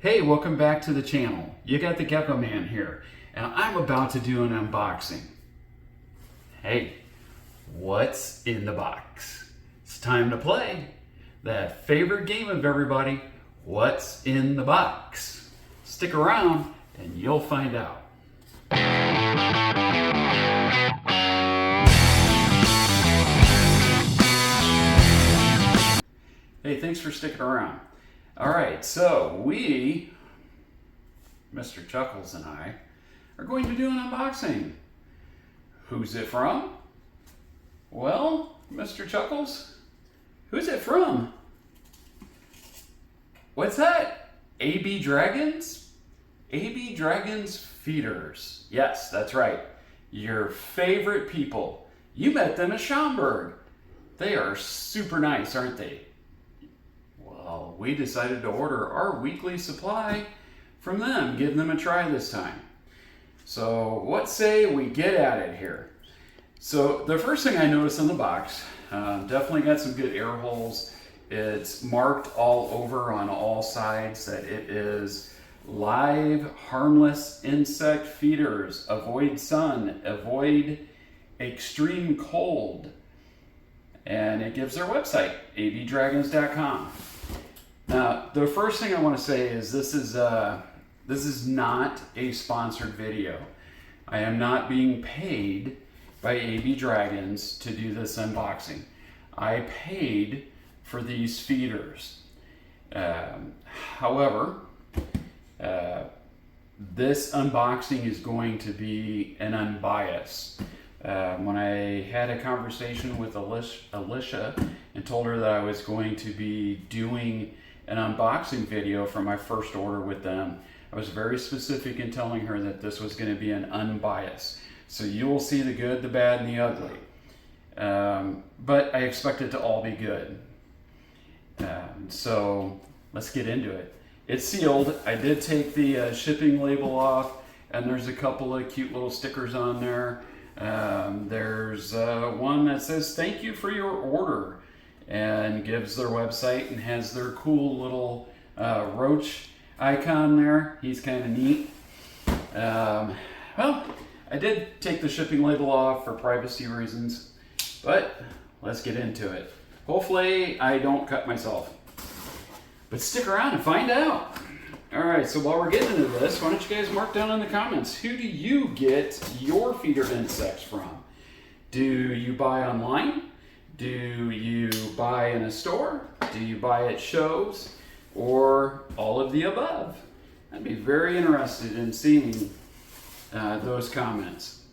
Hey, welcome back to the channel. You got the Geckoman here, and I'm about to do an unboxing. Hey, what's in the box? It's time to play that favorite game of everybody, what's in the box? Stick around and you'll find out. Hey, thanks for sticking around. All right, so we, Mr. Chuckles and I, are going to do an unboxing. Who's it from? Well, Mr. Chuckles, who's it from? What's that? AB Dragons? AB Dragons feeders. Yes, that's right. Your favorite people. You met them at Schaumburg. They are super nice, aren't they? Well, we decided to order our weekly supply from them, give them a try this time. So what say we get at it here? So the first thing I noticed in the box, definitely got some good air holes. It's marked all over on all sides that it is live harmless insect feeders. Avoid sun, avoid extreme cold. And it gives their website, abdragons.com. Now, the first thing I want to say is this is not a sponsored video. I am not being paid by AB Dragons to do this unboxing. I paid for these feeders. However, this unboxing is going to be an unbiased. When I had a conversation with Alicia and told her that I was going to be doing an unboxing video for my first order with them, I was very specific in telling her that this was going to be an unbiased. So you will see the good, the bad, and the ugly. But I expect it to all be good. So let's get into it. It's sealed. I did take the shipping label off, and there's a couple of cute little stickers on there. There's one that says thank you for your order and gives their website and has their cool little roach icon there. He's kind of neat. Well, I did take the shipping label off for privacy reasons, but let's get into it. Hopefully I don't cut myself, but stick around and find out. All right, so while we're getting into this, why don't you guys mark down in the comments, who do you get your feeder insects from? Do you buy online? Do you buy in a store? Do you buy at shows? Or all of the above? I'd be very interested in seeing those comments.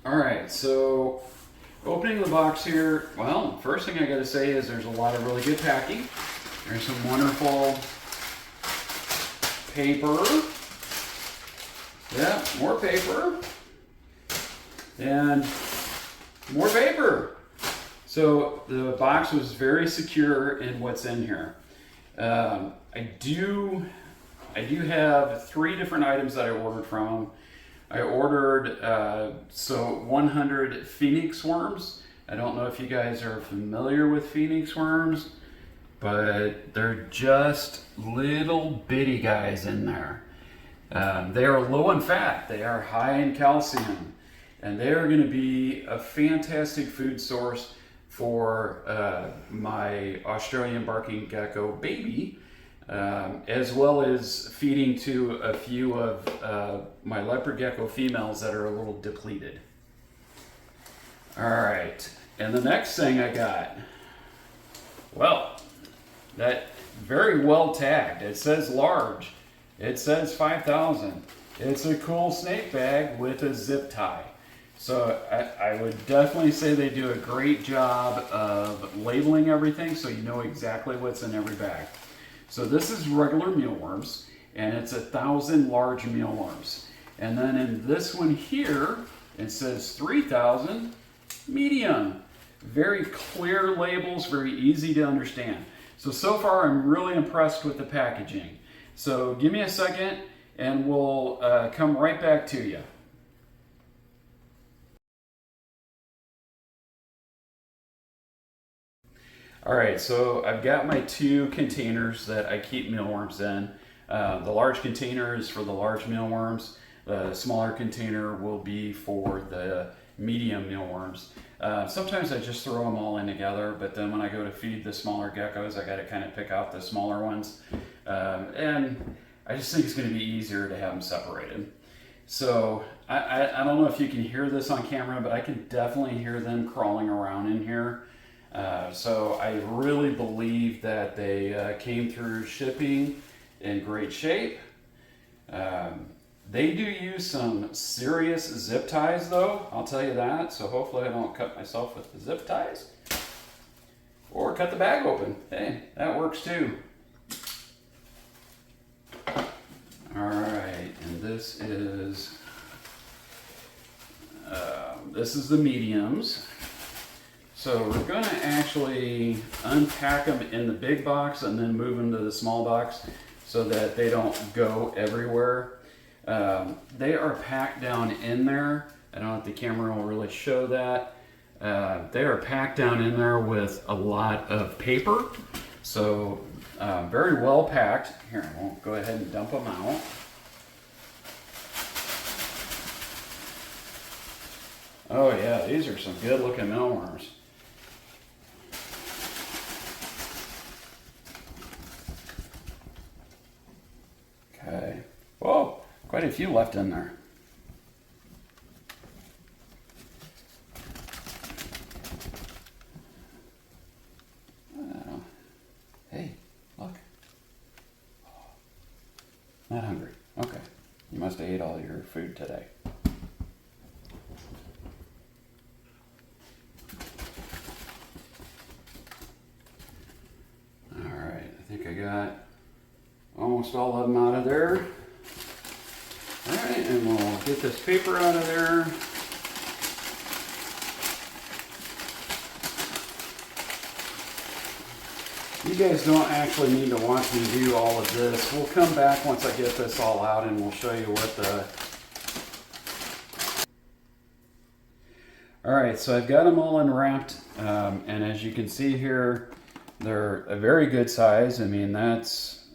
All right, so opening the box here, well, first thing I gotta say is there's a lot of really good packing. There's some wonderful paper. Yeah, more paper. And more paper. So the box was very secure in what's in here. I do have 3 different items that I ordered from. I ordered 100 phoenix worms. I don't know if you guys are familiar with phoenix worms, but they're just little bitty guys in there. They are low in fat, they are high in calcium, and they are going to be a fantastic food source for my Australian barking gecko baby, as well as feeding to a few of my leopard gecko females that are a little depleted. All right, and the next thing I got, well, that very well tagged. It says large. It says 5,000. It's a cool snake bag with a zip tie. So I would definitely say they do a great job of labeling everything so you know exactly what's in every bag. So this is regular mealworms, and it's 1,000 large mealworms. And then in this one here, it says 3,000 medium. Very clear labels, very easy to understand. So far I'm really impressed with the packaging. So give me a second and we'll come right back to you. All right, so I've got my 2 containers that I keep mealworms in. The large container is for the large mealworms. The smaller container will be for the medium mealworms. Sometimes I just throw them all in together, but then when I go to feed the smaller geckos, I got to kind of pick out the smaller ones. And I just think it's going to be easier to have them separated. So I don't know if you can hear this on camera, but I can definitely hear them crawling around in here. So I really believe that they came through shipping in great shape. They do use some serious zip ties though, I'll tell you that. So hopefully I don't cut myself with the zip ties or cut the bag open. Hey, that works too. All right, and this is the mediums. So we're going to actually unpack them in the big box and then move them to the small box so that they don't go everywhere. They are packed down in there. I don't know if the camera will really show that. They are packed down in there with a lot of paper. So very well packed. Here, I won't go ahead and dump them out. Oh yeah, these are some good looking mealworms. Okay. Whoa, quite a few left in there. Hey, look. Not hungry. Okay. You must have ate all your food today. Alright, I think I got almost all of them out of there. Alright, and we'll get this paper out of there. You guys don't actually need to watch me do all of this. We'll come back once I get this all out and we'll show you what the... Alright, so I've got them all unwrapped, and as you can see here, they're a very good size. I mean, that's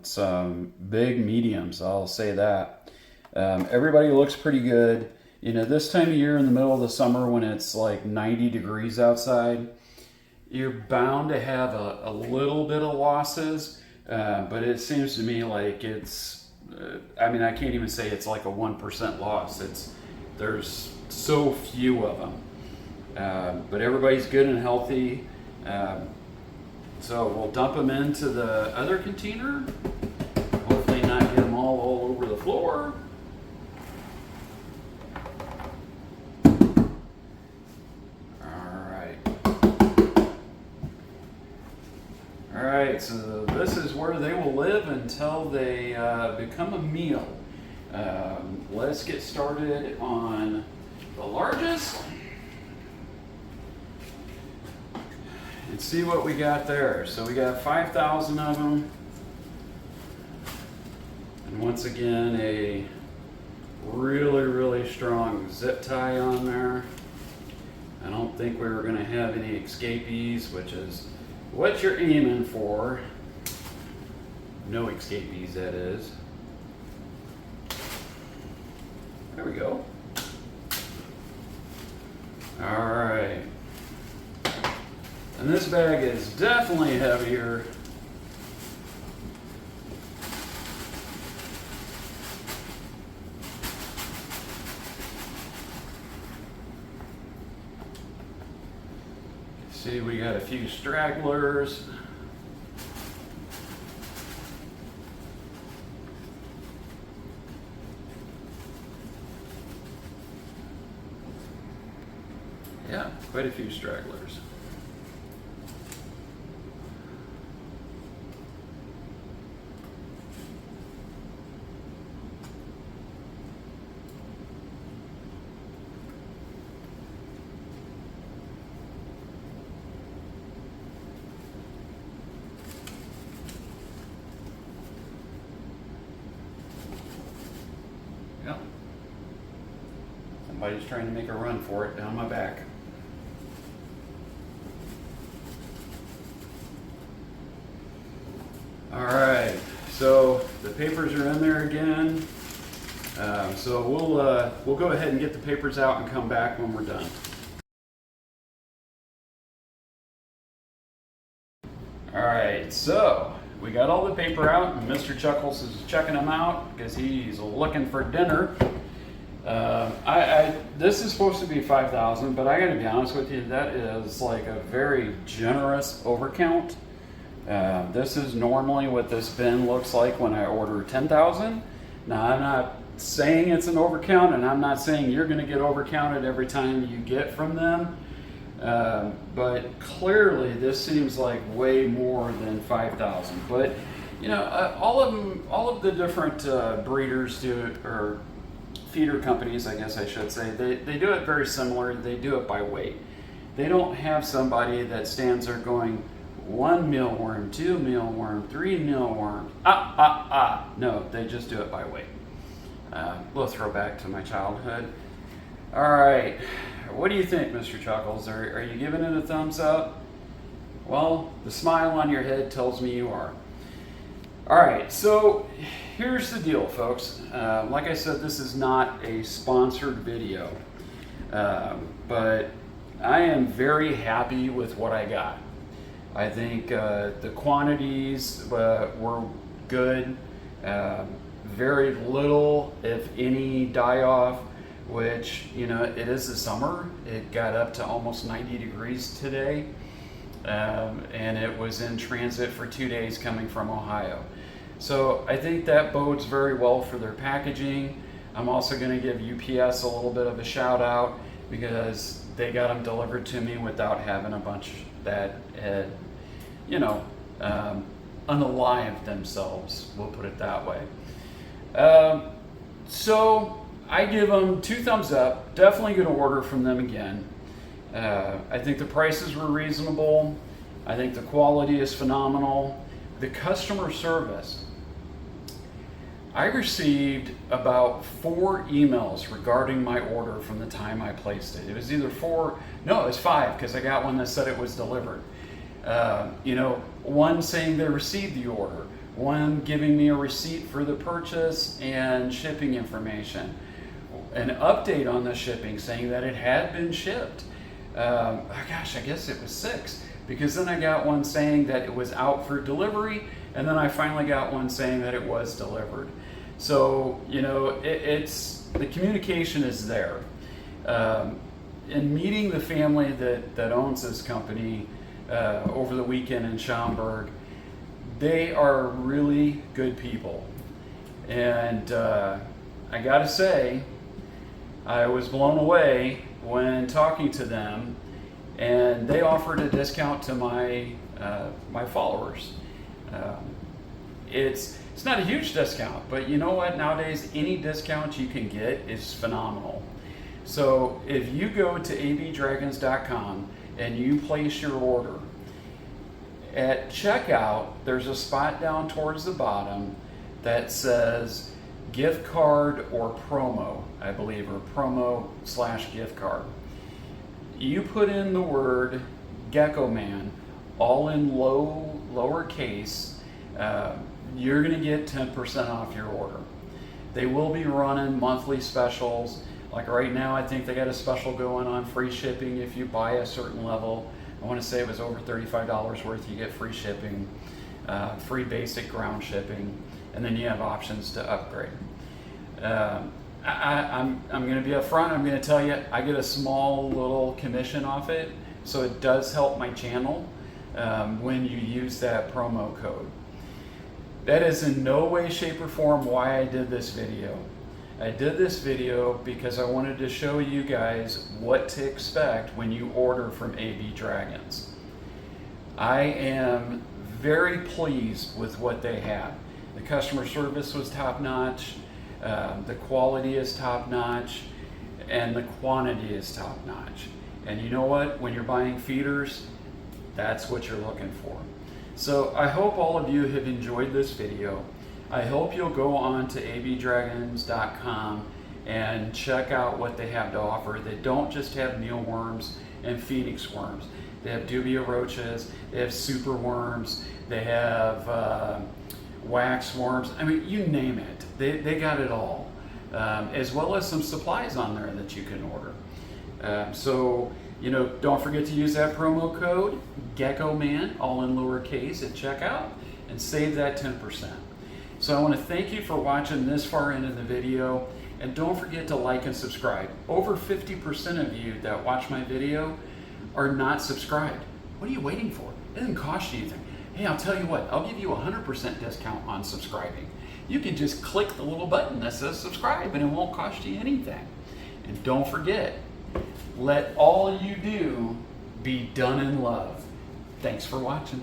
some big mediums, I'll say that. Everybody looks pretty good. You know, this time of year in the middle of the summer when it's like 90 degrees outside, you're bound to have a little bit of losses, but it seems to me like it's, I mean, I can't even say it's like a 1% loss. There's so few of them, but everybody's good and healthy. So we'll dump them into the other container. Hopefully not get them all over the floor. Alright, so this is where they will live until they become a meal. Let's get started on the largest and see what we got there. So we got 5,000 of them. And once again, a really, really strong zip tie on there. I don't think we were going to have any escapees, which is what you're aiming for. No escapees, that is. There we go. All right. And this bag is definitely heavier. See, we got a few stragglers. Yeah, quite a few stragglers. Yep. Somebody's trying to make a run for it down my back. All right, so the So we'll go ahead and get the papers out and come back when we're done. All right, so we got all the paper out, and Mr. Chuckles is checking them out because he's looking for dinner. This is supposed to be 5,000, but I got to be honest with you, that is like a very generous overcount. This is normally what this bin looks like when I order 10,000. Now, I'm not saying it's an overcount, and I'm not saying you're going to get overcounted every time you get from them. But clearly, this seems like way more than 5,000. But you know, all of the different breeders do it, or feeder companies, I guess I should say, they do it very similar. They do it by weight. They don't have somebody that stands there going 1 mealworm, 2 mealworm, 3 mealworm. No, they just do it by weight. We'll throw back to my childhood. All right, what do you think, Mr. Chuckles? Are you giving it a thumbs up? Well, the smile on your head tells me you are. All right, so here's the deal, folks. Like I said, this is not a sponsored video, but I am very happy with what I got. I think the quantities were good. Very little, if any, die-off, which, you know, it is the summer. It got up to almost 90 degrees today, and it was in transit for 2 days coming from Ohio. So I think that bodes very well for their packaging. I'm also going to give UPS a little bit of a shout out because they got them delivered to me without having a bunch that had, you know, unalived themselves, we'll put it that way. So I give them 2 thumbs up. Definitely going to order from them again. I think the prices were reasonable. I think the quality is phenomenal. The customer service. I received about 4 emails regarding my order from the time I placed it. It was either 4, no, it was 5, because I got one that said it was delivered. You know, one saying they received the order, one giving me a receipt for the purchase and shipping information, an update on the shipping saying that it had been shipped. Oh gosh, I guess it was 6, because then I got one saying that it was out for delivery, and then I finally got one saying that it was delivered. So, you know, the communication is there. In meeting the family that owns this company over the weekend in Schaumburg, they are really good people. And I gotta say, I was blown away when talking to them, and they offered a discount to my followers. It's not a huge discount, but you know what? Nowadays, any discount you can get is phenomenal. So if you go to abdragons.com and you place your order, at checkout, there's a spot down towards the bottom that says gift card or promo, I believe, or promo/gift card. You put in the word Geckoman, all in lowercase, you're going to get 10% off your order. They will be running monthly specials. Like right now, I think they got a special going on, free shipping if you buy a certain level. I want to say it was over $35 worth, you get free shipping, free basic ground shipping, and then you have options to upgrade. I'm going to be upfront. I'm going to tell you, I get a small little commission off it, so it does help my channel when you use that promo code. That is in no way, shape, or form why I did this video. I did this video because I wanted to show you guys what to expect when you order from AB Dragons. I am very pleased with what they have. The customer service was top-notch, the quality is top-notch, and the quantity is top-notch. And you know what? When you're buying feeders, that's what you're looking for. So I hope all of you have enjoyed this video. I hope you'll go on to abdragons.com and check out what they have to offer. They don't just have mealworms and phoenix worms. They have dubia roaches, they have super worms, they have wax worms. I mean, you name it. They got it all. as well as some supplies on there that you can order. So, you know, don't forget to use that promo code Geckoman, all in lowercase, at checkout, and save that 10%. So I want to thank you for watching this far into the video, and don't forget to like and subscribe. Over 50% of you that watch my video are not subscribed. What are you waiting for? It doesn't cost you anything. Hey, I'll tell you what, I'll give you a 100% discount on subscribing. You can just click the little button that says subscribe and it won't cost you anything. And don't forget, let all you do be done in love. Thanks for watching.